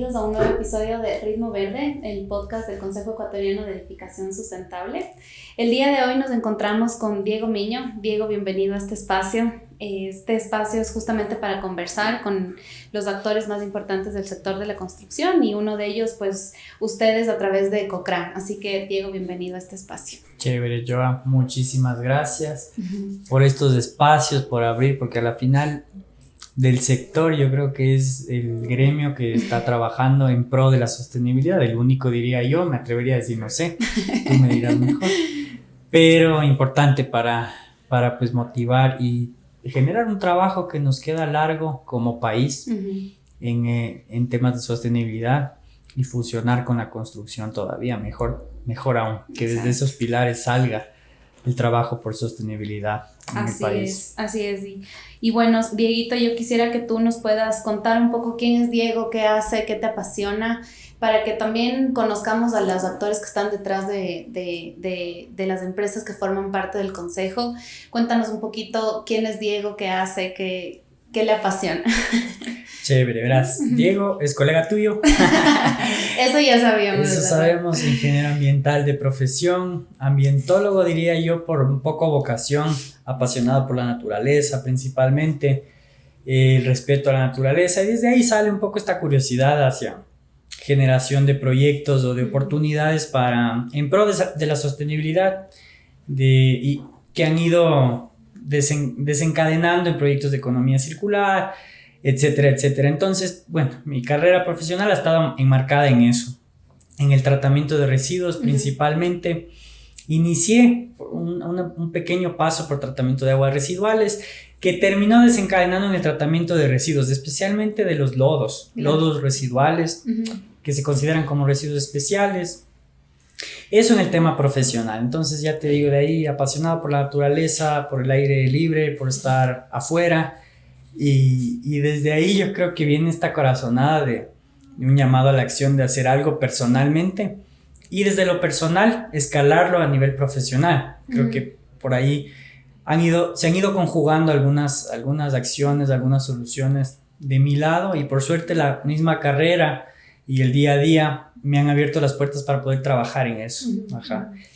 bienvenidos a un nuevo episodio de Ritmo Verde, el podcast del Consejo Ecuatoriano de Edificación Sustentable. El día de hoy nos encontramos con Diego Miño. Diego, bienvenido a este espacio. Este espacio es justamente para conversar con los actores más importantes del sector de la construcción y uno de ellos, pues, ustedes a través de Ecocra. Así que, Diego, bienvenido a este espacio. Chévere, Joa, muchísimas gracias por estos espacios, por abrir, porque a la final del sector yo creo que es el gremio que está trabajando en pro de la sostenibilidad, el único, diría yo, me atrevería a decir, no sé, tú me dirás mejor, pero importante para pues motivar y generar un trabajo que nos queda largo como país en temas de sostenibilidad y fusionar con la construcción todavía mejor aún, que desde esos pilares salga el trabajo por sostenibilidad en el país. Así es. Y bueno, Dieguito, yo quisiera que tú nos puedas contar un poco quién es Diego, qué hace, qué te apasiona, para que también conozcamos a los actores que están detrás de las empresas que forman parte del consejo. Cuéntanos un poquito quién es Diego, qué hace, qué le apasiona. Chévere, verás, Diego es colega tuyo. Eso ya sabíamos. Eso sabemos, ingeniero ambiental de profesión, ambientólogo diría yo por un poco vocación, apasionado por la naturaleza principalmente, el respeto a la naturaleza, y desde ahí sale un poco esta curiosidad hacia generación de proyectos o de oportunidades en pro de la sostenibilidad y que han ido desencadenando en proyectos de economía circular, etcétera, etcétera. Entonces, bueno, mi carrera profesional ha estado enmarcada en eso, en el tratamiento de residuos principalmente. Inicié un pequeño paso por tratamiento de aguas residuales que terminó desencadenando en el tratamiento de residuos, especialmente de los lodos residuales que se consideran como residuos especiales. Eso en el tema profesional. Entonces ya te digo, de ahí apasionado por la naturaleza, por el aire libre, por estar afuera. Y desde ahí yo creo que viene esta corazonada de un llamado a la acción de hacer algo personalmente y desde lo personal escalarlo a nivel profesional. Creo que por ahí se han ido conjugando algunas acciones, algunas soluciones de mi lado, y por suerte la misma carrera y el día a día me han abierto las puertas para poder trabajar en eso.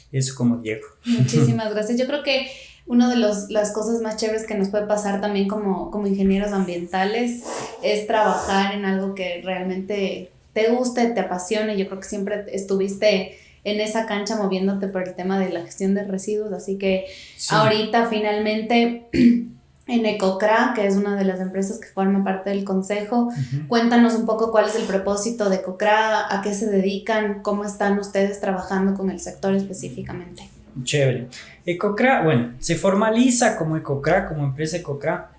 Eso como Diego. Muchísimas gracias. Yo creo que una de las cosas más chéveres que nos puede pasar también como ingenieros ambientales es trabajar en algo que realmente te guste, te apasione. Yo creo que siempre estuviste en esa cancha moviéndote por el tema de la gestión de residuos, así que sí. Ahorita finalmente en Ecocra, que es una de las empresas que forma parte del consejo, cuéntanos un poco cuál es el propósito de Ecocra, a qué se dedican, cómo están ustedes trabajando con el sector específicamente. Chévere. Ecocra, bueno, se formaliza como Ecocra, como empresa Ecocra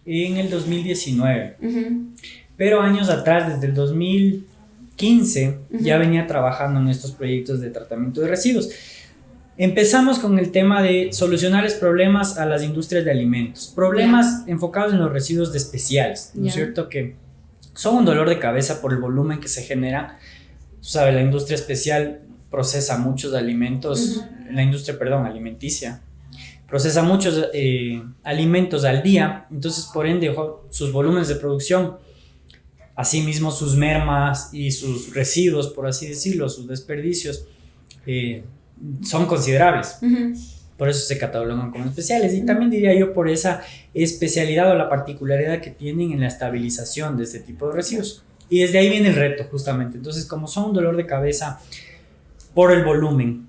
en el 2019, pero años atrás, desde el 2015, ya venía trabajando en estos proyectos de tratamiento de residuos. Empezamos con el tema de solucionarles problemas a las industrias de alimentos, problemas enfocados en los residuos de especiales, ¿no es cierto? Que son un dolor de cabeza por el volumen que se genera. Tú sabes, la industria especial procesa muchos alimentos, la industria, alimenticia, procesa muchos alimentos al día, entonces por ende sus volúmenes de producción, asimismo sus mermas y sus residuos, por así decirlo, sus desperdicios, son considerables. Por eso se catalogan como especiales, y también diría yo por esa especialidad o la particularidad que tienen en la estabilización de este tipo de residuos. Y desde ahí viene el reto, justamente. Entonces, como son un dolor de cabeza por el volumen,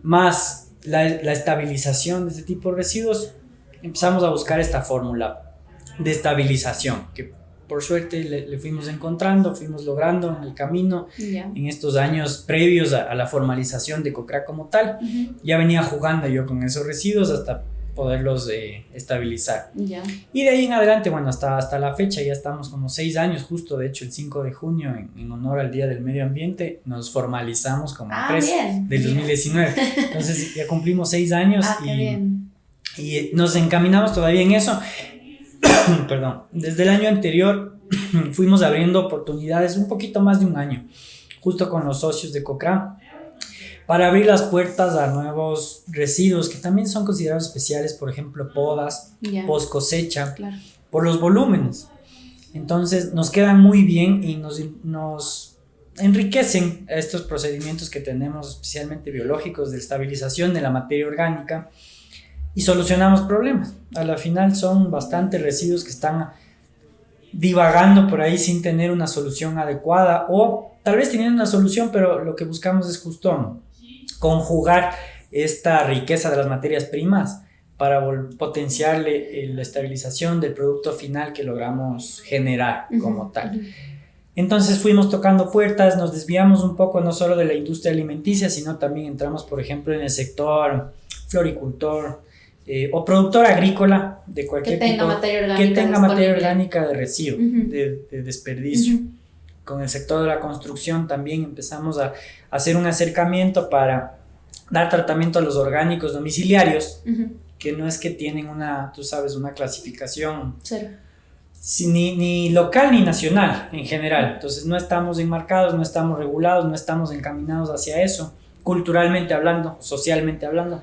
más la estabilización de este tipo de residuos, empezamos a buscar esta fórmula de estabilización, que por suerte le fuimos encontrando, fuimos logrando en el camino, en estos años previos a la formalización de Ecocra como tal. Ya venía jugando yo con esos residuos hasta poderlos estabilizar. Y de ahí en adelante, bueno, hasta la fecha ya estamos como 6 años, justo de hecho el 5 de junio, en honor al Día del Medio Ambiente, nos formalizamos como empresa del 2019. Entonces ya cumplimos 6 años y nos encaminamos todavía en eso. Perdón, desde el año anterior fuimos abriendo oportunidades, un poquito más de un año, justo con los socios de Ecocra, para abrir las puertas a nuevos residuos que también son considerados especiales, por ejemplo, podas, post cosecha, por los volúmenes. Entonces nos quedan muy bien y nos enriquecen estos procedimientos que tenemos, especialmente biológicos, de estabilización de la materia orgánica, y solucionamos problemas. A la final son bastantes residuos que están divagando por ahí sin tener una solución adecuada, o tal vez teniendo una solución, pero lo que buscamos es justo conjugar esta riqueza de las materias primas para potenciarle la estabilización del producto final que logramos generar como tal. Entonces fuimos tocando puertas, nos desviamos un poco no solo de la industria alimenticia, sino también entramos, por ejemplo, en el sector floricultor o productor agrícola de cualquier que tenga tipo, materia orgánica, que tenga materia orgánica de residuo, de desperdicio. Con el sector de la construcción también empezamos a hacer un acercamiento para dar tratamiento a los orgánicos domiciliarios, que no es que tienen una clasificación ni local ni nacional en general. Entonces no estamos enmarcados, no estamos regulados, no estamos encaminados hacia eso, culturalmente hablando, socialmente hablando.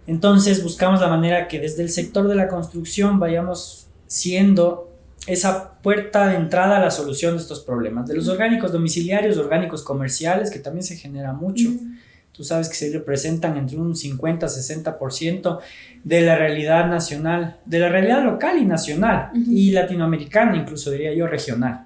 Entonces buscamos la manera que desde el sector de la construcción vayamos siendo esa puerta de entrada a la solución de estos problemas. De los orgánicos domiciliarios, orgánicos comerciales, que también se genera mucho. Tú sabes que se representan entre un 50-60% de la realidad nacional, de la realidad local y nacional, y latinoamericana, incluso diría yo, regional.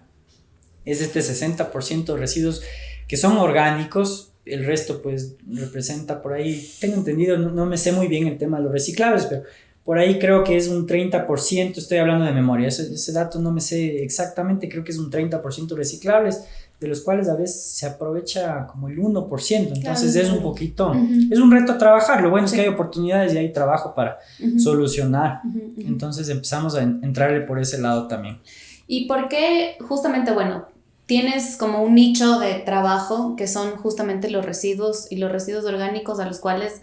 Es este 60% de residuos que son orgánicos, el resto pues representa por ahí, tengo entendido, no me sé muy bien el tema de los reciclables, pero por ahí creo que es un 30%, estoy hablando de memoria, ese dato no me sé exactamente, creo que es un 30% reciclables, de los cuales a veces se aprovecha como el 1%, entonces es un poquito, es un reto a trabajar, lo bueno es que hay oportunidades y hay trabajo para solucionar, entonces empezamos a entrarle por ese lado también. ¿Y por qué justamente, bueno, tienes como un nicho de trabajo que son justamente los residuos y los residuos orgánicos a los cuales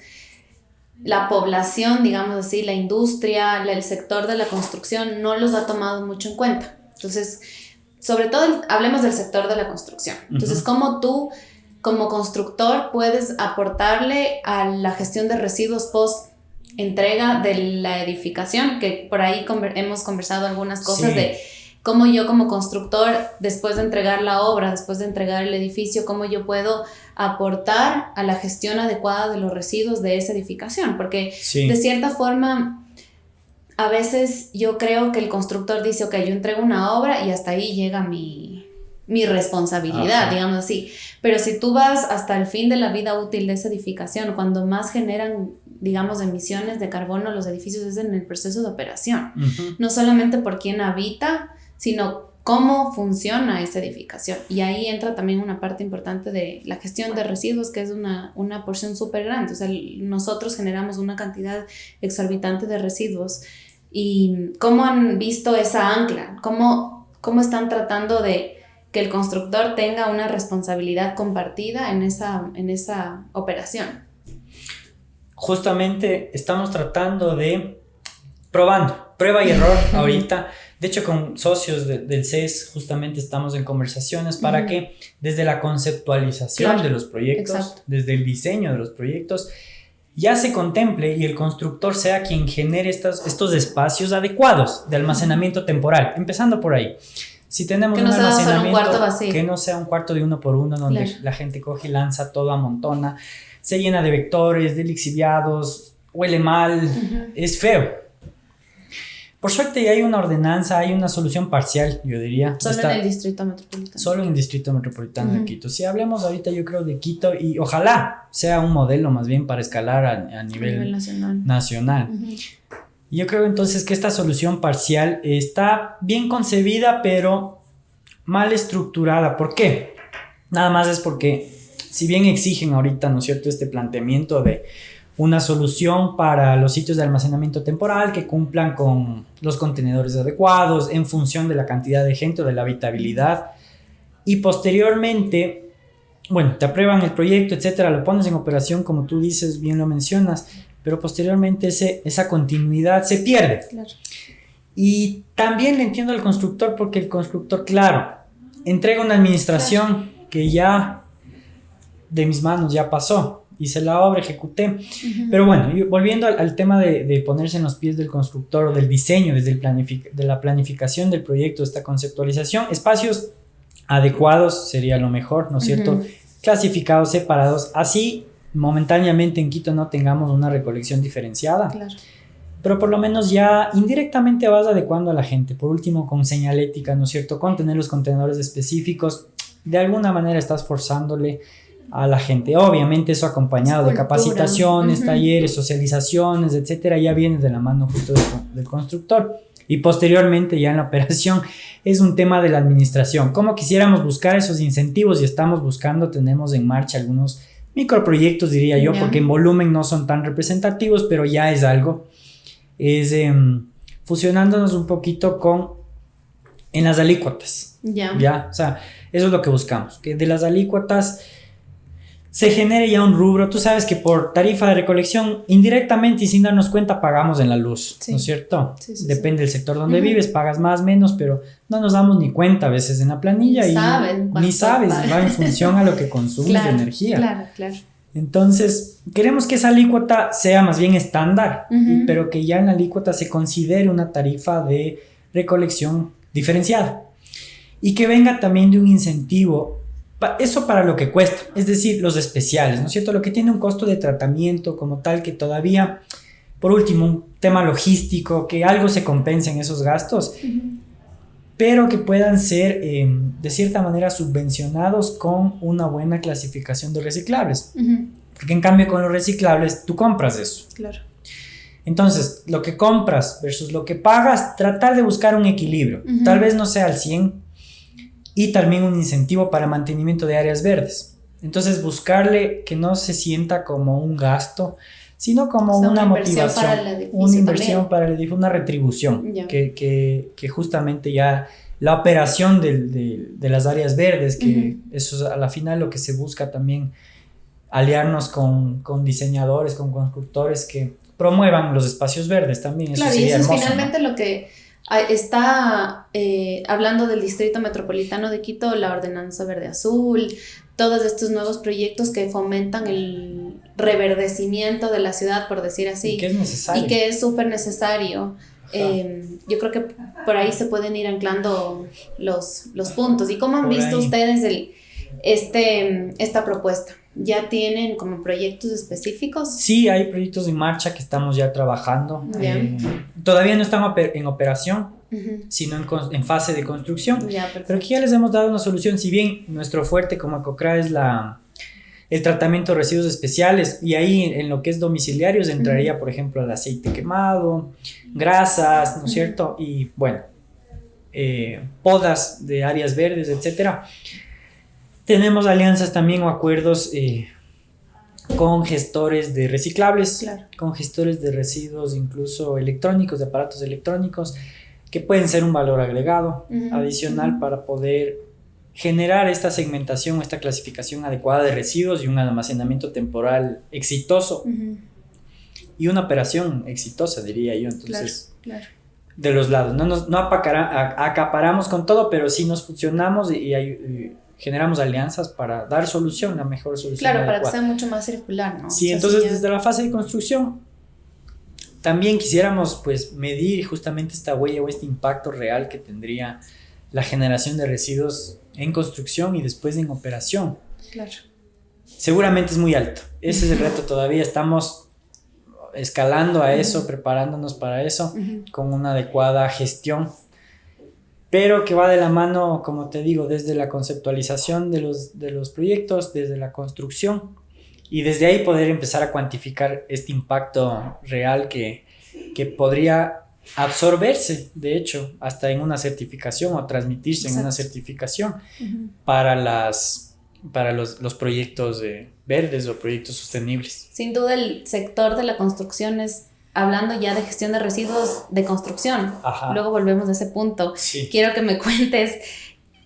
la población, digamos así, la industria, el sector de la construcción no los ha tomado mucho en cuenta? Entonces, sobre todo, hablemos del sector de la construcción. Entonces, ¿cómo tú, como constructor, puedes aportarle a la gestión de residuos post entrega de la edificación? Que por ahí hemos conversado algunas cosas de cómo yo como constructor, después de entregar la obra, después de entregar el edificio, cómo yo puedo aportar a la gestión adecuada de los residuos de esa edificación. Porque de cierta forma, a veces yo creo que el constructor dice, ok, yo entrego una obra y hasta ahí llega mi responsabilidad, digamos así. Pero si tú vas hasta el fin de la vida útil de esa edificación, cuando más generan, digamos, emisiones de carbono los edificios es en el proceso de operación. No solamente por quién habita, sino cómo funciona esa edificación. Y ahí entra también una parte importante de la gestión de residuos, que es una porción súper grande. O sea, nosotros generamos una cantidad exorbitante de residuos. ¿Y cómo han visto esa ancla? ¿Cómo están tratando de que el constructor tenga una responsabilidad compartida en esa operación? Justamente estamos tratando de prueba y error ahorita. De hecho, con socios del CES justamente estamos en conversaciones para que desde la conceptualización de los proyectos, desde el diseño de los proyectos, ya se contemple y el constructor sea quien genere estos espacios adecuados de almacenamiento temporal, empezando por ahí. Si tenemos un almacenamiento que no sea un cuarto de 1 por 1 donde la gente coge y lanza todo, amontona, se llena de vectores, de lixiviados, huele mal, es feo. Por suerte hay una ordenanza, hay una solución parcial, yo diría. Solo en el distrito metropolitano. Solo en el distrito metropolitano de Quito. Si hablemos ahorita, yo creo, de Quito, y ojalá sea un modelo más bien para escalar a nivel nacional. Y yo creo entonces que esta solución parcial está bien concebida, pero mal estructurada. ¿Por qué? Nada más es porque, si bien exigen ahorita, ¿no es cierto?, este planteamiento de una solución para los sitios de almacenamiento temporal que cumplan con los contenedores adecuados en función de la cantidad de gente o de la habitabilidad, y posteriormente, bueno, te aprueban el proyecto, etcétera, lo pones en operación, como tú dices, bien lo mencionas, pero posteriormente esa continuidad se pierde. Y también le entiendo al constructor, porque el constructor, claro, entrega una administración que ya de mis manos ya pasó. hice la obra, ejecuté. Pero bueno, volviendo al tema de ponerse en los pies del constructor o del diseño, desde de la planificación del proyecto, esta conceptualización, espacios adecuados sería lo mejor, ¿no es cierto? Clasificados, separados, así momentáneamente en Quito no tengamos una recolección diferenciada. Claro. Pero por lo menos ya indirectamente vas adecuando a la gente. Por último, con señalética, ¿no es cierto? Con tener los contenedores específicos, de alguna manera estás forzándole a la gente. Obviamente eso acompañado de capacitaciones, talleres, socializaciones, etcétera, ya viene de la mano justo del constructor. Y posteriormente ya en la operación es un tema de la administración. Como quisiéramos buscar esos incentivos y estamos buscando, tenemos en marcha algunos microproyectos, diría yo, porque en volumen no son tan representativos, pero ya es algo. Es fusionándonos un poquito en las alícuotas. Ya, o sea, eso es lo que buscamos, que de las alícuotas se genere ya un rubro. Tú sabes que por tarifa de recolección, indirectamente y sin darnos cuenta, pagamos en la luz, ¿no es cierto? Depende del sector donde vives, pagas más, menos, pero no nos damos ni cuenta a veces en la planilla ni sabes, va en función a lo que consumes de energía. Claro. Entonces, queremos que esa alícuota sea más bien estándar, pero que ya en la alícuota se considere una tarifa de recolección diferenciada y que venga también de un incentivo, eso para lo que cuesta, es decir, los especiales, ¿no es cierto? Lo que tiene un costo de tratamiento como tal, que todavía, por último, un tema logístico, que algo se compense en esos gastos, pero que puedan ser de cierta manera subvencionados con una buena clasificación de reciclables. Porque en cambio con los reciclables tú compras eso. Claro. Entonces, lo que compras versus lo que pagas, tratar de buscar un equilibrio. Tal vez no sea al 100 y también un incentivo para mantenimiento de áreas verdes. Entonces, buscarle que no se sienta como un gasto, sino como una motivación, una inversión para el edificio, una retribución, que justamente ya la operación de las áreas verdes, que eso es a la final lo que se busca también, aliarnos con diseñadores, con constructores que promuevan los espacios verdes también. Eso claro, sería y eso hermoso, es finalmente, ¿no?, lo que está hablando del Distrito Metropolitano de Quito, la Ordenanza Verde Azul, todos estos nuevos proyectos que fomentan el reverdecimiento de la ciudad, por decir así. Y que es necesario. Y que es súper necesario. Yo creo que por ahí se pueden ir anclando los puntos. ¿Y cómo han visto ustedes esta propuesta? ¿Ya tienen como proyectos específicos? Sí, hay proyectos en marcha que estamos ya trabajando. Todavía no están en operación, sino en fase de construcción. Pero aquí ya les hemos dado una solución. Si bien nuestro fuerte como Ecocra es el tratamiento de residuos especiales, y ahí en lo que es domiciliarios entraría, por ejemplo, el aceite quemado, grasas, ¿no es cierto? Y bueno, podas de áreas verdes, etcétera. Tenemos alianzas también o acuerdos con gestores de reciclables, con gestores de residuos incluso electrónicos, de aparatos electrónicos, que pueden ser un valor agregado adicional para poder generar esta segmentación, esta clasificación adecuada de residuos y un almacenamiento temporal exitoso y una operación exitosa, diría yo. Entonces, de los lados, no acaparamos con todo, pero sí nos fusionamos y generamos alianzas para dar solución, la mejor solución. Claro, adecuada. para que sea mucho más circular, ¿no? Sí, entonces desde la fase de construcción también quisiéramos pues medir justamente esta huella o este impacto real que tendría la generación de residuos en construcción y después en operación. Claro. Seguramente es muy alto. Ese es el reto todavía. Estamos escalando a eso, preparándonos para eso, con una adecuada gestión, pero que va de la mano, como te digo, desde la conceptualización de los proyectos, desde la construcción, y desde ahí poder empezar a cuantificar este impacto real que podría absorberse, de hecho, hasta en una certificación o transmitirse en una certificación para los proyectos verdes o proyectos sostenibles. Sin duda el sector de la construcción es, hablando ya de gestión de residuos de construcción, luego volvemos a ese punto. Sí. Quiero que me cuentes,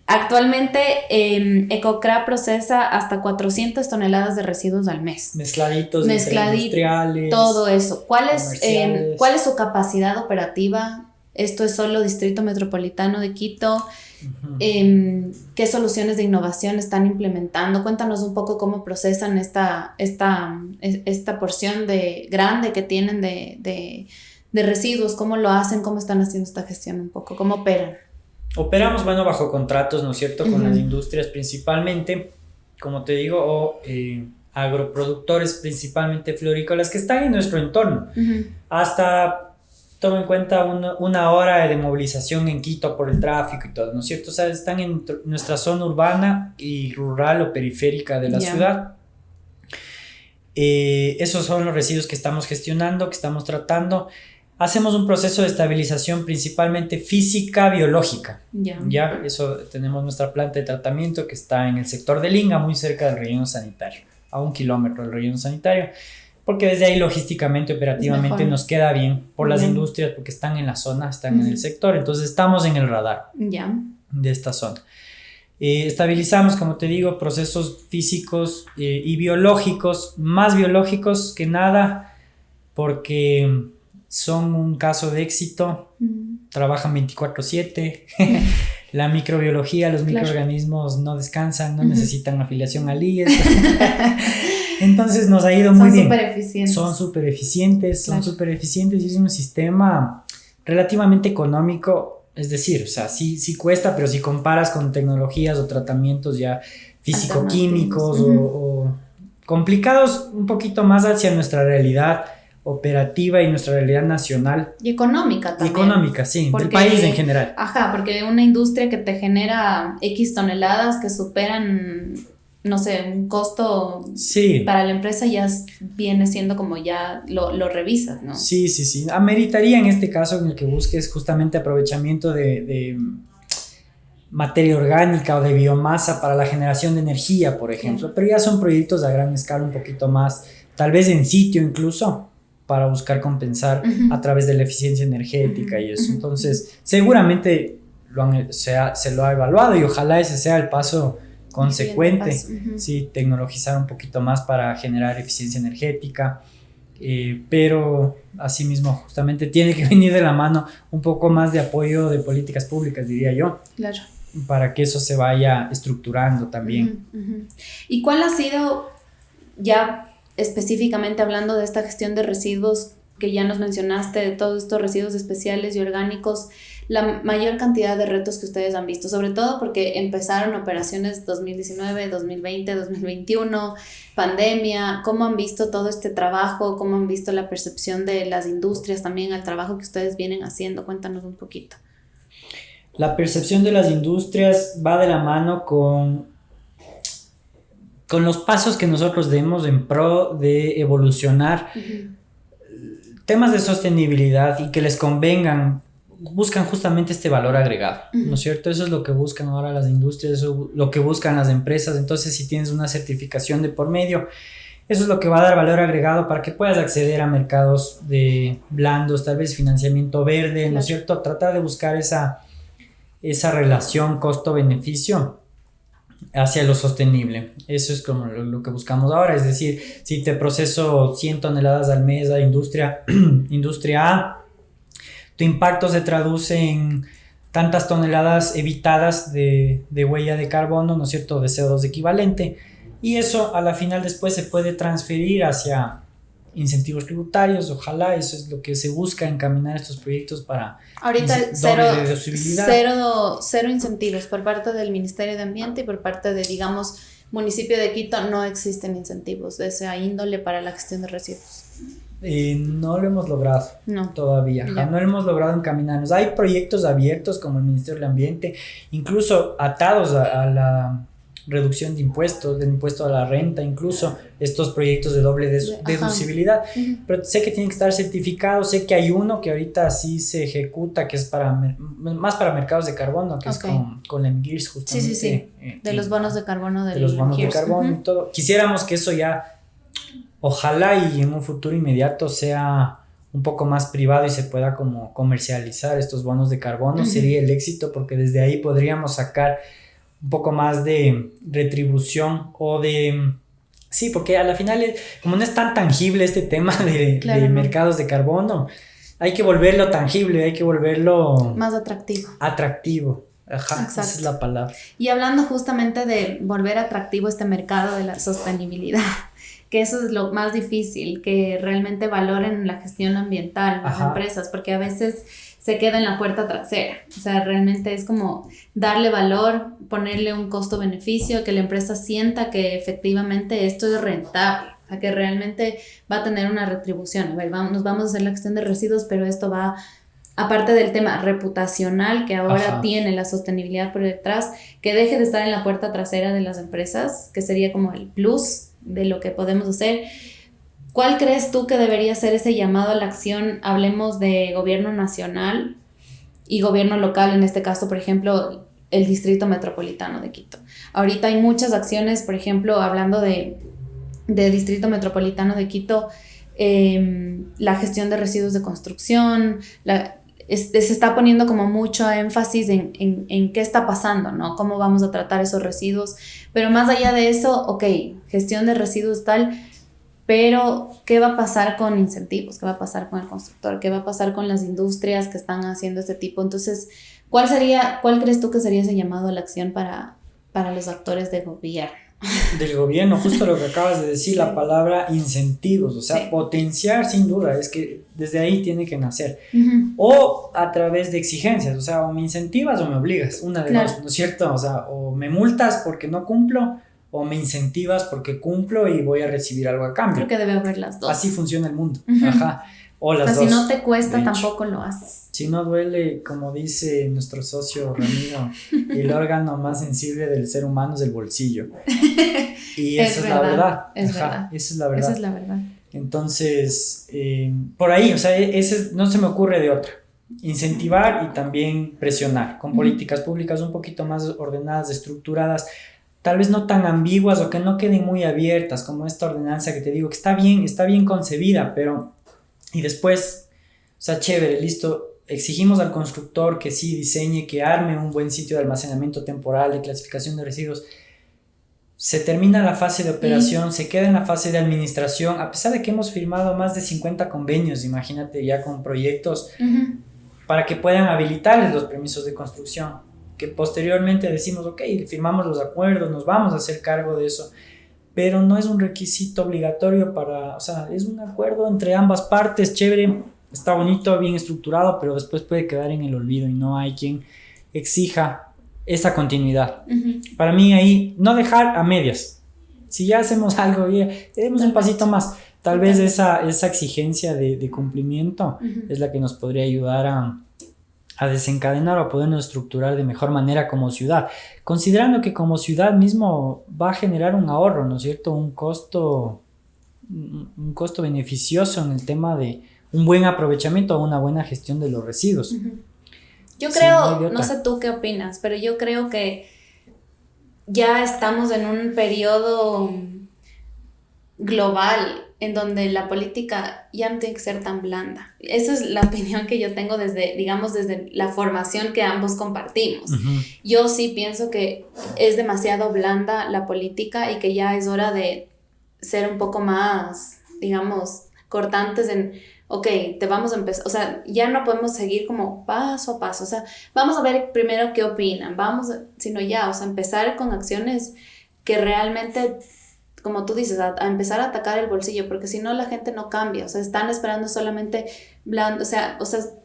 actualmente Ecocra procesa hasta 400 toneladas de residuos al mes. Mezcladitos, industriales. Todo eso. ¿Cuál es su capacidad operativa esto es solo Distrito Metropolitano de Quito. ¿Qué soluciones de innovación están implementando? Cuéntanos un poco cómo procesan esta porción grande que tienen de residuos, cómo lo hacen, cómo están haciendo esta gestión un poco, cómo operan. Operamos, bueno, bajo contratos, ¿no es cierto?, con las industrias principalmente, como te digo, o agroproductores principalmente florícolas que están en nuestro entorno. Hasta, toma en cuenta, una hora de movilización en Quito por el tráfico y todo, ¿no es cierto? O sea, están en nuestra zona urbana y rural o periférica de la ciudad. Esos son los residuos que estamos gestionando, que estamos tratando. Hacemos un proceso de estabilización principalmente física, biológica. Ya, eso tenemos nuestra planta de tratamiento que está en el sector de Linga, muy cerca del relleno sanitario, a 1 kilómetro del relleno sanitario, porque desde ahí logísticamente, operativamente nos queda bien por las industrias, porque están en la zona, están en el sector, entonces estamos en el radar de esta zona. Estabilizamos, como te digo, procesos físicos y biológicos, más biológicos que nada, porque son un caso de éxito, trabajan 24/7, la microbiología, los microorganismos no descansan, no necesitan afiliación al IES. Entonces nos ha ido muy bien. Son súper eficientes y es un sistema relativamente económico, es decir, o sea, sí cuesta, pero si comparas con tecnologías o tratamientos ya físico-químicos o complicados un poquito más hacia nuestra realidad operativa y nuestra realidad nacional. Y económica también. Económica, sí, del país en general. Ajá, porque una industria que te genera X toneladas que superan, no sé, un costo para la empresa ya viene siendo como ya lo revisas, ¿no? Sí. Ameritaría en este caso en el que busques justamente aprovechamiento de materia orgánica o de biomasa para la generación de energía, por ejemplo, pero ya son proyectos a gran escala un poquito más, tal vez en sitio incluso, para buscar compensar a través de la eficiencia energética y eso. Entonces, seguramente se lo ha evaluado y ojalá ese sea el paso consecuente, sí, tecnologizar un poquito más para generar eficiencia energética, pero asimismo justamente tiene que venir de la mano un poco más de apoyo de políticas públicas, diría yo, para que eso se vaya estructurando también. ¿Y cuál ha sido, ya específicamente hablando de esta gestión de residuos que ya nos mencionaste, de todos estos residuos especiales y orgánicos, la mayor cantidad de retos que ustedes han visto, sobre todo porque empezaron operaciones 2019, 2020, 2021, pandemia? ¿Cómo han visto todo este trabajo? ¿Cómo han visto la percepción de las industrias también al trabajo que ustedes vienen haciendo? Cuéntanos un poquito. La percepción de las industrias va de la mano con los pasos que nosotros demos en pro de evolucionar temas de sostenibilidad y que les convengan. Buscan justamente este valor agregado, ¿no es cierto? Eso es lo que buscan ahora las industrias, eso es lo que buscan las empresas. Entonces, si tienes una certificación de por medio, eso es lo que va a dar valor agregado para que puedas acceder a mercados de blandos, tal vez financiamiento verde, ¿no es cierto? Tratar de buscar esa relación costo-beneficio hacia lo sostenible. Eso es como lo que buscamos ahora. Es decir, si te proceso 100 toneladas al mes a industria A, tu impacto se traduce en tantas toneladas evitadas de huella de carbono, ¿no es cierto?, de CO2 equivalente, y eso a la final después se puede transferir hacia incentivos tributarios. Ojalá eso es lo que se busca, encaminar estos proyectos para ahorita cero incentivos por parte del Ministerio de Ambiente y por parte de, digamos, municipio de Quito. No existen incentivos de esa índole para la gestión de residuos. No lo hemos logrado todavía, no lo hemos logrado encaminarnos. Hay proyectos abiertos como el Ministerio del Ambiente, incluso atados a la reducción de impuestos, del impuesto a la renta, incluso estos proyectos de doble deducibilidad, pero sé que tienen que estar certificados. Sé que hay uno que ahorita sí se ejecuta, que es más para mercados de carbono, que es con la MGIRS justamente. De los bonos de carbono de los bonos de carbono y todo. Quisiéramos que eso ya, ojalá y en un futuro inmediato, sea un poco más privado y se pueda como comercializar estos bonos de carbono. Sería el éxito, porque desde ahí podríamos sacar un poco más de retribución o de... Sí, porque a la final, como no es tan tangible este tema de mercados de carbono, hay que volverlo tangible, hay que volverlo más atractivo. Atractivo. Ajá, exacto. Esa es la palabra. Y hablando justamente de volver atractivo este mercado de la sostenibilidad, que eso es lo más difícil, que realmente valoren la gestión ambiental las empresas, porque a veces se queda en la puerta trasera. O sea, realmente es como darle valor, ponerle un costo-beneficio, que la empresa sienta que efectivamente esto es rentable, o sea, que realmente va a tener una retribución. A ver, nos vamos a hacer la gestión de residuos, pero esto va, aparte del tema reputacional que ahora tiene la sostenibilidad por detrás, que deje de estar en la puerta trasera de las empresas, que sería como el plus de lo que podemos hacer. ¿Cuál crees tú que debería ser ese llamado a la acción? Hablemos de gobierno nacional y gobierno local, en este caso, por ejemplo, el Distrito Metropolitano de Quito. Ahorita hay muchas acciones, por ejemplo, hablando de Distrito Metropolitano de Quito, la gestión de residuos de construcción, se está poniendo como mucho énfasis en qué está pasando, ¿no? Cómo vamos a tratar esos residuos. Pero más allá de eso, ok, gestión de residuos tal, pero ¿qué va a pasar con incentivos? ¿Qué va a pasar con el constructor? ¿Qué va a pasar con las industrias que están haciendo este tipo? Entonces, ¿cuál crees tú que sería ese llamado a la acción para los actores de gobierno? Del gobierno, justo lo que acabas de decir, la palabra incentivos, o sea, potenciar sin duda, es que desde ahí tiene que nacer. O a través de exigencias, o sea, o me incentivas o me obligas, una de dos, ¿no es cierto? O sea, o me multas porque no cumplo, o me incentivas porque cumplo y voy a recibir algo a cambio. Creo que debe haber las dos. Así funciona el mundo, o las dos. Si no te cuesta, tampoco lo haces. Si no duele, como dice nuestro socio Ramiro, el órgano más sensible del ser humano es el bolsillo. Y esa es la verdad. Esa es la verdad. Esa es la verdad. Entonces, por ahí, o sea, no se me ocurre de otra. Incentivar y también presionar con políticas públicas un poquito más ordenadas, estructuradas, tal vez no tan ambiguas o que no queden muy abiertas, como esta ordenanza que te digo, que está bien concebida, pero... Y después, o sea, chévere, listo, exigimos al constructor que sí diseñe, que arme un buen sitio de almacenamiento temporal, de clasificación de residuos. Se termina la fase de operación, se queda en la fase de administración, a pesar de que hemos firmado más de 50 convenios, imagínate ya con proyectos, para que puedan habilitarles los permisos de construcción, que posteriormente decimos, ok, firmamos los acuerdos, nos vamos a hacer cargo de eso, pero no es un requisito obligatorio o sea, es un acuerdo entre ambas partes, chévere, está bonito, bien estructurado, pero después puede quedar en el olvido y no hay quien exija esa continuidad. Para mí ahí, no dejar a medias. Si ya hacemos algo, ya demos un pasito más. Tal vez esa exigencia de cumplimiento es la que nos podría ayudar a desencadenar o a podernos estructurar de mejor manera como ciudad, considerando que como ciudad mismo va a generar un ahorro, ¿no es cierto? Un costo beneficioso en el tema de un buen aprovechamiento o una buena gestión de los residuos. Yo creo, no sé tú qué opinas, pero yo creo que ya estamos en un periodo global en donde la política ya no tiene que ser tan blanda. Esa es la opinión que yo tengo desde la formación que ambos compartimos. Yo sí pienso que es demasiado blanda la política y que ya es hora de ser un poco más, digamos, cortantes en, ok, te vamos a empezar, o sea, ya no podemos seguir como paso a paso, o sea, vamos a ver primero qué opinan, sino ya, o sea, empezar con acciones que realmente, como tú dices, a empezar a atacar el bolsillo, porque si no la gente no cambia, o sea, están esperando solamente blando, o sea,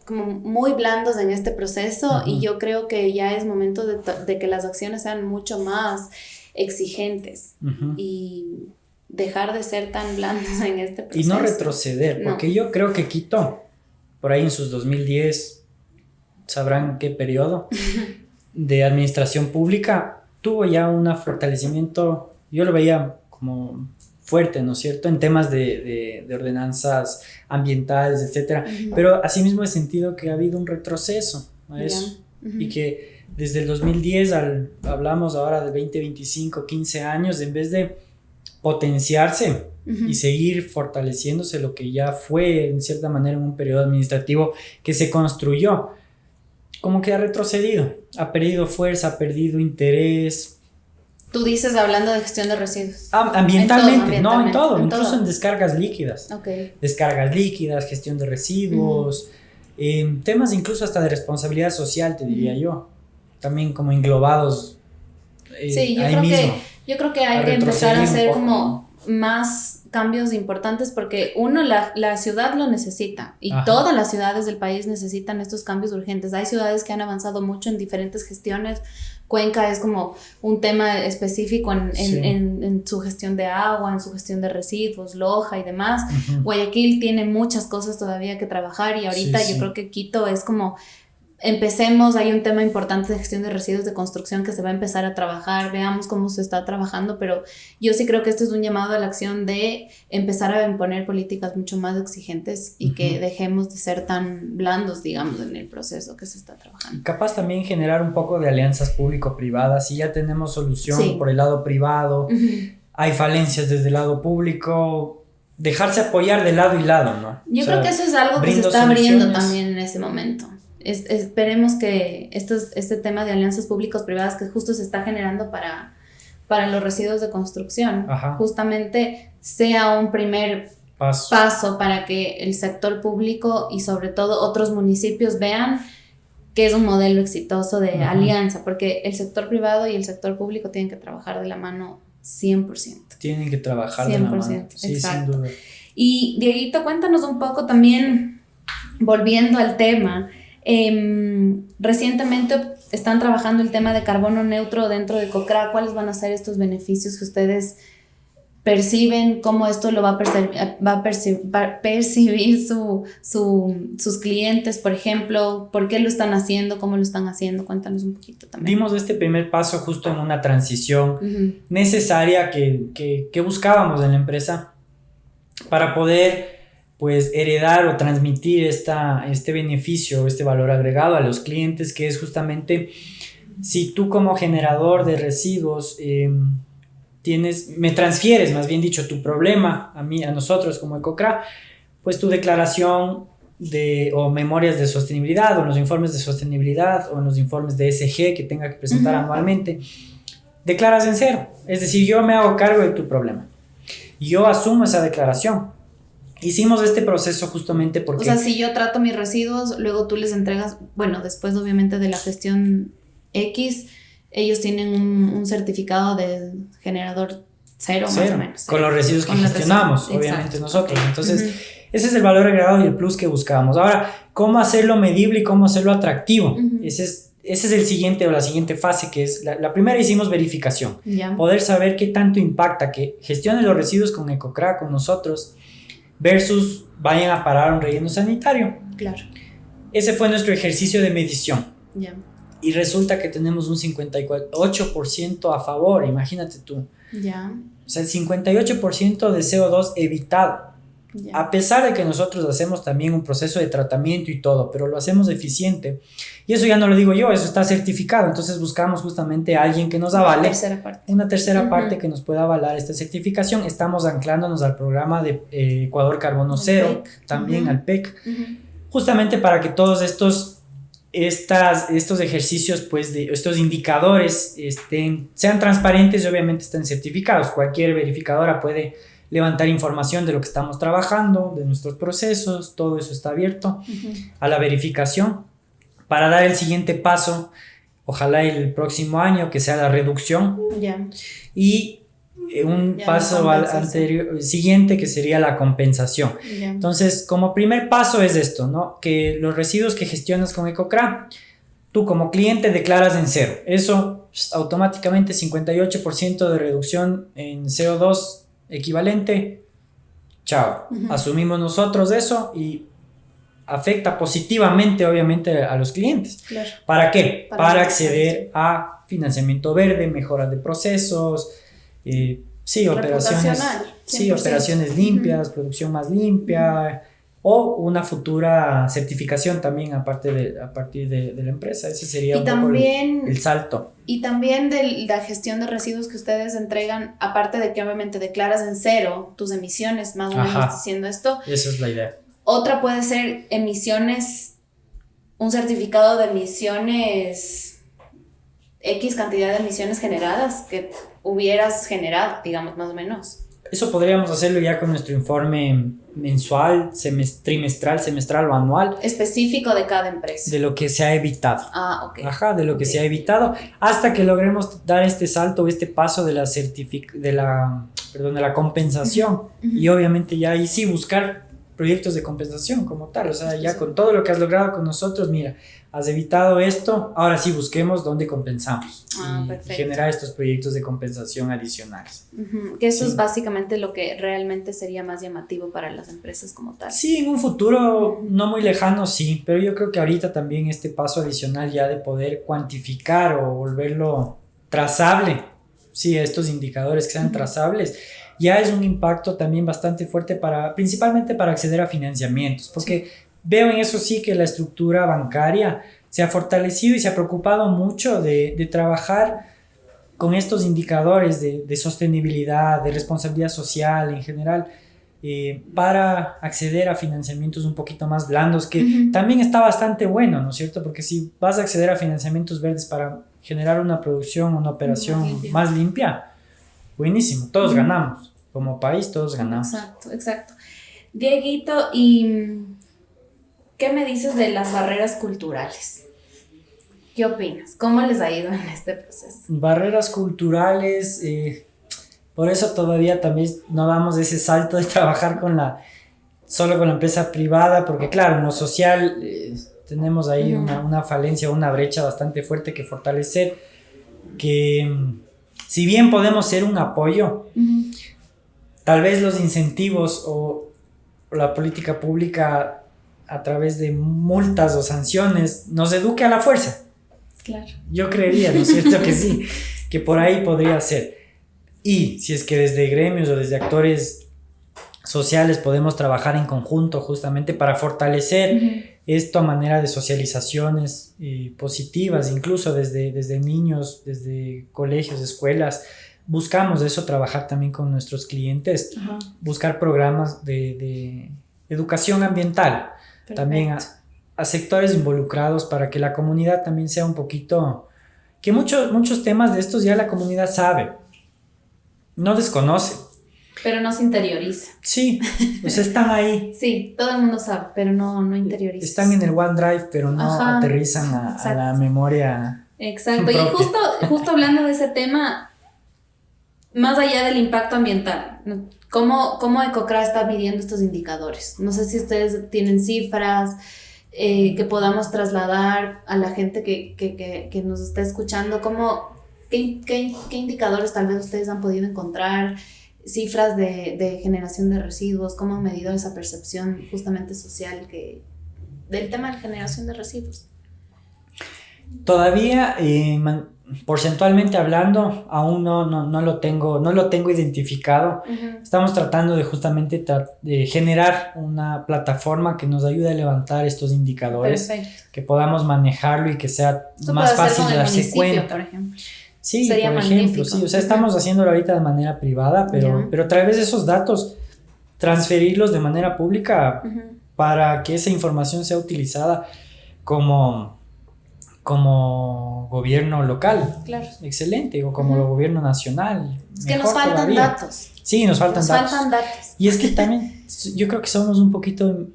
como muy blandos en este proceso, y yo creo que ya es momento de que las acciones sean mucho más exigentes y dejar de ser tan blandos en este proceso. Y no retroceder, porque yo creo que Quito, por ahí en sus 2010, sabrán qué periodo de administración pública, tuvo ya un fortalecimiento, yo lo veía como fuerte, ¿no es cierto?, en temas de ordenanzas ambientales, etcétera, pero asimismo he sentido que ha habido un retroceso a eso, y que desde el 2010 hablamos ahora de 20, 25, 15 años, en vez de potenciarse y seguir fortaleciéndose lo que ya fue en cierta manera en un periodo administrativo que se construyó, como que ha retrocedido, ha perdido fuerza, ha perdido interés. Tú dices hablando de gestión de residuos. Ambientalmente, no, en todo, incluso en descargas líquidas. Descargas líquidas, gestión de residuos, temas incluso hasta de responsabilidad social, te diría yo, también como englobados Sí, ahí mismo. yo creo que hay que empezar a hacer como más cambios importantes porque uno, la ciudad lo necesita y Ajá. todas las ciudades del país necesitan estos cambios urgentes. Hay ciudades que han avanzado mucho en diferentes gestiones. Cuenca es como un tema específico en su gestión de agua, en su gestión de residuos, Loja y demás. Uh-huh. Guayaquil tiene muchas cosas todavía que trabajar y ahorita yo creo que Quito es como... Empecemos, hay un tema importante de gestión de residuos de construcción que se va a empezar a trabajar, veamos cómo se está trabajando, pero yo sí creo que esto es un llamado a la acción de empezar a imponer políticas mucho más exigentes y que dejemos de ser tan blandos, digamos, en el proceso que se está trabajando. Y capaz también generar un poco de alianzas público-privadas, si ya tenemos solución por el lado privado, hay falencias desde el lado público, dejarse apoyar de lado y lado, ¿no? Yo creo que eso es algo que se está abriendo también en ese momento. Esperemos que este tema de alianzas públicos-privadas que justo se está generando para los residuos de construcción, justamente sea un primer paso para que el sector público y sobre todo otros municipios vean que es un modelo exitoso de alianza, porque el sector privado y el sector público tienen que trabajar de la mano 100%. Tienen que trabajar 100%, de la mano. Sí, exacto. Sin duda. Y Dieguito, cuéntanos un poco también, volviendo al tema. Recientemente están trabajando el tema de carbono neutro dentro de COCRA. ¿Cuáles van a ser estos beneficios que ustedes perciben? ¿Cómo esto lo va a percibir sus clientes, por ejemplo? ¿Por qué lo están haciendo? ¿Cómo lo están haciendo? Cuéntanos un poquito también. Dimos este primer paso justo en una transición necesaria que buscábamos en la empresa para poder pues heredar o transmitir este beneficio, este valor agregado a los clientes, que es justamente si tú como generador de residuos me transfieres, más bien dicho, tu problema a nosotros como EcoCra, pues tu declaración o memorias de sostenibilidad o los informes de sostenibilidad o los informes de ESG que tenga que presentar anualmente, declaras en cero. Es decir, yo me hago cargo de tu problema. Yo asumo esa declaración. Hicimos este proceso justamente porque... O sea, si yo trato mis residuos, luego tú les entregas, bueno, después obviamente de la gestión X, ellos tienen un certificado de generador cero más o menos. Con los residuos que gestionamos, obviamente nosotros. Entonces, ese es el valor agregado y el plus que buscábamos. Ahora, ¿cómo hacerlo medible y cómo hacerlo atractivo? Ese es el siguiente o la siguiente fase, que es la primera. Hicimos verificación. Poder saber qué tanto impacta que gestione los residuos con EcoCra, con nosotros, versus vayan a parar un relleno sanitario. Claro. Ese fue nuestro ejercicio de medición. Y resulta que tenemos un 58% a favor, imagínate tú. O sea, el 58% de CO2 evitado. A pesar de que nosotros hacemos también un proceso de tratamiento y todo, pero lo hacemos eficiente. Y eso ya no lo digo yo, eso está certificado. Entonces buscamos justamente a alguien que nos avale. Una tercera parte que nos pueda avalar esta certificación. Estamos anclándonos al programa de Ecuador Carbono Cero, también al PEC, justamente para que todos estos ejercicios, pues, estos indicadores sean transparentes y obviamente estén certificados. Cualquier verificadora puede levantar información de lo que estamos trabajando, de nuestros procesos, todo eso está abierto a la verificación para dar el siguiente paso, ojalá el próximo año, que sea la reducción y un paso siguiente que sería la compensación. Entonces, como primer paso es esto, ¿no? Que los residuos que gestionas con EcoCra, tú como cliente declaras en cero. Eso automáticamente 58% de reducción en CO2 equivalente, chao, asumimos nosotros eso y afecta positivamente obviamente a los clientes. ¿Para qué? Para acceder a financiamiento verde, mejoras de procesos, operaciones limpias, producción más limpia, o una futura certificación también a partir de la empresa. Ese sería un poco el salto. Y también de la gestión de residuos que ustedes entregan, aparte de que obviamente declaras en cero tus emisiones, más o menos diciendo esto. Esa es la idea. Otra puede ser emisiones, un certificado de emisiones, X cantidad de emisiones generadas que hubieras generado, digamos, más o menos. eso podríamos hacerlo ya con nuestro informe mensual, trimestral, semestral o anual. Específico de cada empresa. De lo que se ha evitado. Ah, ok. Ajá, de lo que se ha evitado, hasta que logremos dar este salto, este paso de la compensación. Y obviamente ya ahí sí buscar proyectos de compensación como tal. O sea, ya con todo lo que has logrado con nosotros, mira, has evitado esto, ahora sí busquemos dónde compensamos. Y generar estos proyectos de compensación adicionales. Que eso es básicamente lo que realmente sería más llamativo para las empresas como tal. Sí, en un futuro no muy lejano sí, pero yo creo que ahorita también este paso adicional ya de poder cuantificar o volverlo trazable, sí, estos indicadores que sean trazables, ya es un impacto también bastante fuerte principalmente para acceder a financiamientos, porque veo en eso sí que la estructura bancaria se ha fortalecido y se ha preocupado mucho de trabajar con estos indicadores de sostenibilidad, de responsabilidad social en general, para acceder a financiamientos un poquito más blandos, que también está bastante bueno, ¿no es cierto? Porque si vas a acceder a financiamientos verdes para generar una producción, una operación más limpia, buenísimo, todos ganamos, como país todos ganamos. Exacto. Dieguito, ¿y qué me dices de las barreras culturales? ¿Qué opinas? ¿Cómo les ha ido en este proceso? Barreras culturales, por eso todavía también no damos ese salto de trabajar solo con la empresa privada, porque claro, en lo social tenemos ahí una falencia, una brecha bastante fuerte que fortalecer, que si bien podemos ser un apoyo, tal vez los incentivos o la política pública a través de multas o sanciones nos eduque a la fuerza. Claro. Yo creería, ¿no es cierto? Que sí, que por ahí podría ser. Y si es que desde gremios o desde actores sociales podemos trabajar en conjunto justamente para fortalecer esto a manera de socializaciones positivas, incluso desde niños, desde colegios, escuelas, buscamos eso, trabajar también con nuestros clientes, buscar programas de educación ambiental. Perfecto. También a sectores involucrados para que la comunidad también sea un poquito, que muchos temas de estos ya la comunidad sabe, no desconoce. Pero no se interioriza. Sí, pues están ahí. Sí, todo el mundo sabe, pero no interioriza. Están en el OneDrive, pero no aterrizan a la memoria. Exacto, propia. Y justo hablando de ese tema, más allá del impacto ambiental, ¿cómo Ecocra está midiendo estos indicadores? No sé si ustedes tienen cifras que podamos trasladar a la gente que nos está escuchando. ¿Qué indicadores tal vez ustedes han podido encontrar? Cifras de generación de residuos, ¿cómo han medido esa percepción justamente social del tema de generación de residuos? Todavía, porcentualmente hablando, aún no lo tengo identificado. Estamos tratando de justamente de generar una plataforma que nos ayude a levantar estos indicadores. Perfecto. Que podamos manejarlo y que sea más fácil de darse cuenta. Por ejemplo. Sí, sería por ejemplo, sí, o sea, estamos haciéndolo ahorita de manera privada, pero a través de esos datos, transferirlos de manera pública para que esa información sea utilizada como gobierno local. Claro. Excelente, o como gobierno nacional. Es que nos faltan todavía. Datos. Sí, nos faltan datos. Y es que también yo creo que somos un poquito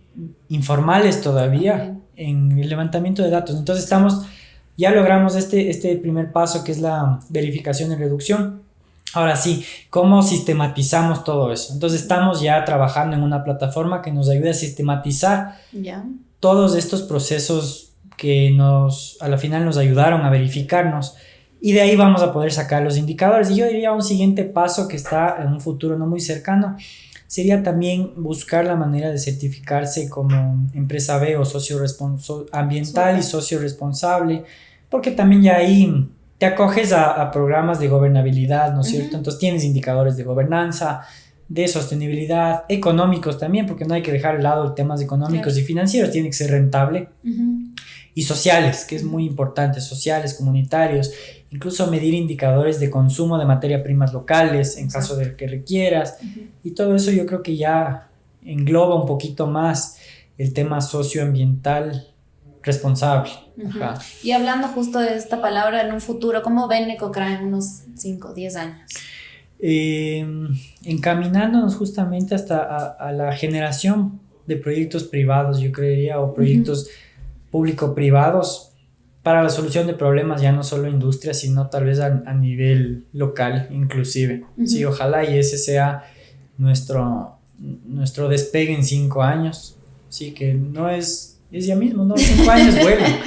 informales todavía en el levantamiento de datos. Entonces ya logramos este primer paso, que es la verificación y reducción. Ahora sí, ¿cómo sistematizamos todo eso? Entonces estamos ya trabajando en una plataforma que nos ayude a sistematizar todos estos procesos que a la final nos ayudaron a verificarnos, y de ahí vamos a poder sacar los indicadores. Y yo diría un siguiente paso que está en un futuro no muy cercano sería también buscar la manera de certificarse como empresa B o socio ambiental y socio responsable, porque también ya ahí te acoges a programas de gobernabilidad, ¿no es cierto? Entonces tienes indicadores de gobernanza, de sostenibilidad, económicos también, porque no hay que dejar de lado el temas económicos y financieros, tiene que ser rentable, y sociales, que es muy importante, sociales, comunitarios, incluso medir indicadores de consumo de materia primas locales en caso de que requieras, y todo eso yo creo que ya engloba un poquito más el tema socioambiental responsable. Y hablando justo de esta palabra en un futuro, ¿cómo ven Ecocra en unos 5 o 10 años? encaminándonos justamente hasta a la generación de proyectos privados, yo creería, o proyectos público-privados para la solución de problemas, ya no solo industria, sino tal vez a nivel local inclusive. Sí, ojalá y ese sea nuestro despegue en 5 años. Sí, que no es ya mismo, no, 5 años vuelan.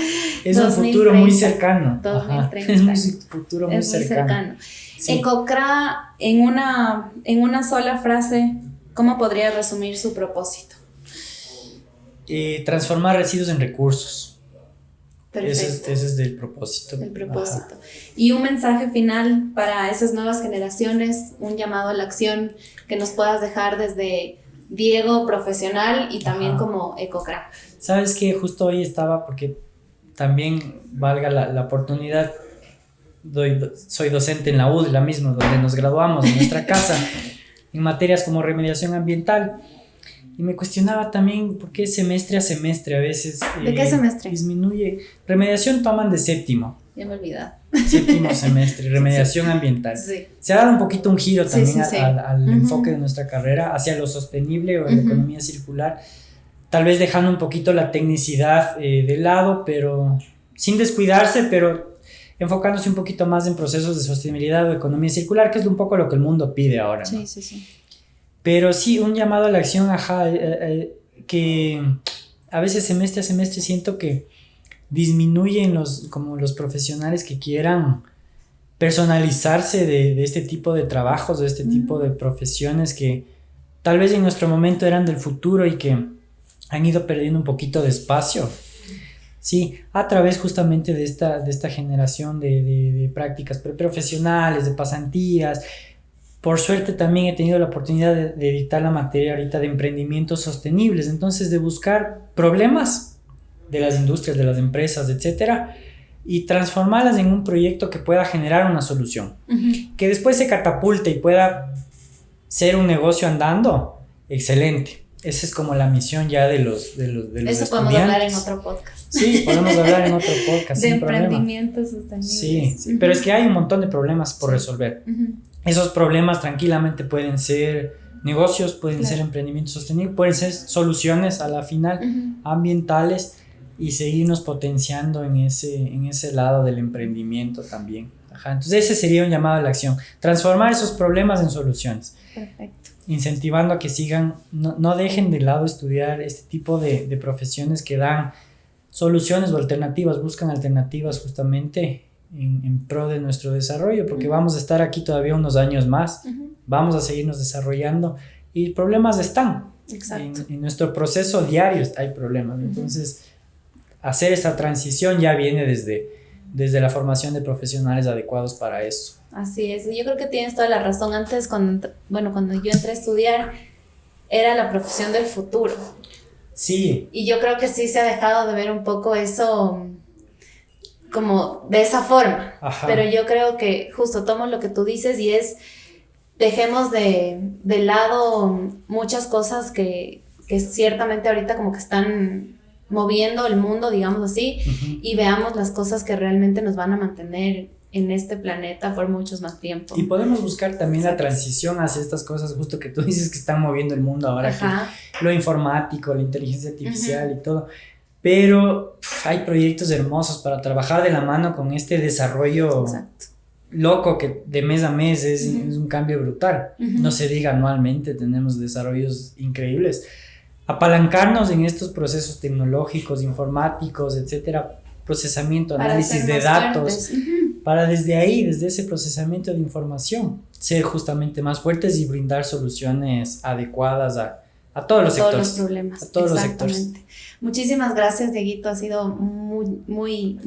Es 2030, un futuro muy cercano. 2030. Es un futuro muy cercano. Sí. Ecocra, en una sola frase, ¿cómo podría resumir su propósito? Transformar residuos en recursos. Perfecto. Ese es del propósito. El propósito. Y un mensaje final para esas nuevas generaciones, un llamado a la acción que nos puedas dejar desde Diego profesional y también como Ecocra. Sabes que justo hoy estaba, porque también valga la oportunidad, soy docente en la UD, la misma, donde nos graduamos en nuestra casa, en materias como remediación ambiental. Y me cuestionaba también por qué semestre a semestre a veces... ¿De qué semestre? Disminuye. Remediación toman de séptimo. Ya me olvidé. Séptimo semestre, remediación ambiental. Sí. Se ha dado un poquito un giro también al enfoque de nuestra carrera hacia lo sostenible o la economía circular. Tal vez dejando un poquito la tecnicidad de lado, pero sin descuidarse, pero enfocándose un poquito más en procesos de sostenibilidad o economía circular, que es un poco lo que el mundo pide ahora, ¿no? Sí. Pero sí, un llamado a la acción, que a veces semestre a semestre siento que disminuyen los profesionales que quieran personalizarse de este tipo de trabajos, de este tipo de profesiones que tal vez en nuestro momento eran del futuro y que han ido perdiendo un poquito de espacio. Sí, a través justamente de esta generación de prácticas preprofesionales, de pasantías. Por suerte también he tenido la oportunidad de dictar la materia ahorita de emprendimientos sostenibles, entonces de buscar problemas de las industrias, de las empresas, etcétera, y transformarlas en un proyecto que pueda generar una solución, que después se catapulte y pueda ser un negocio andando, excelente. Esa es como la misión ya de los Eso podemos hablar en otro podcast. Sí, podemos hablar en otro podcast. De emprendimientos sostenibles. Sí, pero es que hay un montón de problemas por resolver. Esos problemas tranquilamente pueden ser negocios, pueden ser emprendimientos sostenibles, pueden ser soluciones a la final ambientales y seguirnos potenciando en ese lado del emprendimiento también. Entonces ese sería un llamado a la acción, transformar esos problemas en soluciones. Perfecto. Incentivando a que sigan, no dejen de lado estudiar este tipo de profesiones que dan soluciones o alternativas, buscan alternativas justamente en pro de nuestro desarrollo, porque vamos a estar aquí todavía unos años más, vamos a seguirnos desarrollando y problemas están. Exacto. En nuestro proceso diario hay problemas, entonces hacer esta transición ya viene desde la formación de profesionales adecuados para eso. Así es, yo creo que tienes toda la razón. Antes, cuando yo entré a estudiar, era la profesión del futuro. Sí. Y yo creo que sí se ha dejado de ver un poco eso como de esa forma. Pero yo creo que justo tomo lo que tú dices y dejemos de lado muchas cosas que ciertamente ahorita como que están moviendo el mundo, digamos así, y veamos las cosas que realmente nos van a mantener en este planeta por muchos más tiempo. Y podemos buscar también la transición hacia estas cosas justo que tú dices que están moviendo el mundo ahora, que lo informático, la inteligencia artificial y todo, pero hay proyectos hermosos para trabajar de la mano con este desarrollo loco que de mes a mes es un cambio brutal. No se diga anualmente, tenemos desarrollos increíbles. Apalancarnos en estos procesos tecnológicos, informáticos, etcétera, procesamiento, análisis de datos, para desde ahí, desde ese procesamiento de información, ser justamente más fuertes y brindar soluciones adecuadas a todos los sectores. Todos los problemas. A todos los sectores. Muchísimas gracias, Dieguito. Ha sido muy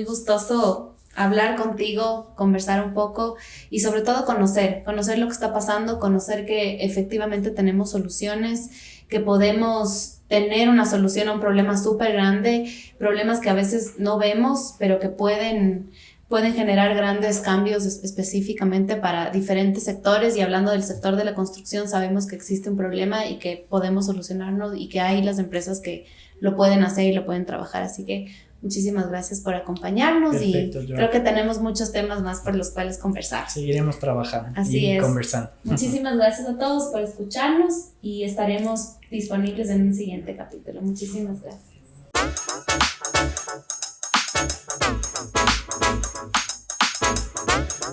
gustoso hablar contigo, conversar un poco y sobre todo conocer lo que está pasando, conocer que efectivamente tenemos soluciones, que podemos tener una solución a un problema súper grande, problemas que a veces no vemos, pero que pueden generar grandes cambios específicamente para diferentes sectores. Y hablando del sector de la construcción, sabemos que existe un problema y que podemos solucionarlo y que hay las empresas que lo pueden hacer y lo pueden trabajar. Así que Muchísimas gracias por acompañarnos. Perfecto, y Joan. creo que tenemos muchos temas más por los cuales conversar. Seguiremos trabajando Así y es. conversando. Muchísimas gracias a todos por escucharnos y estaremos disponibles en un siguiente capítulo. Muchísimas gracias.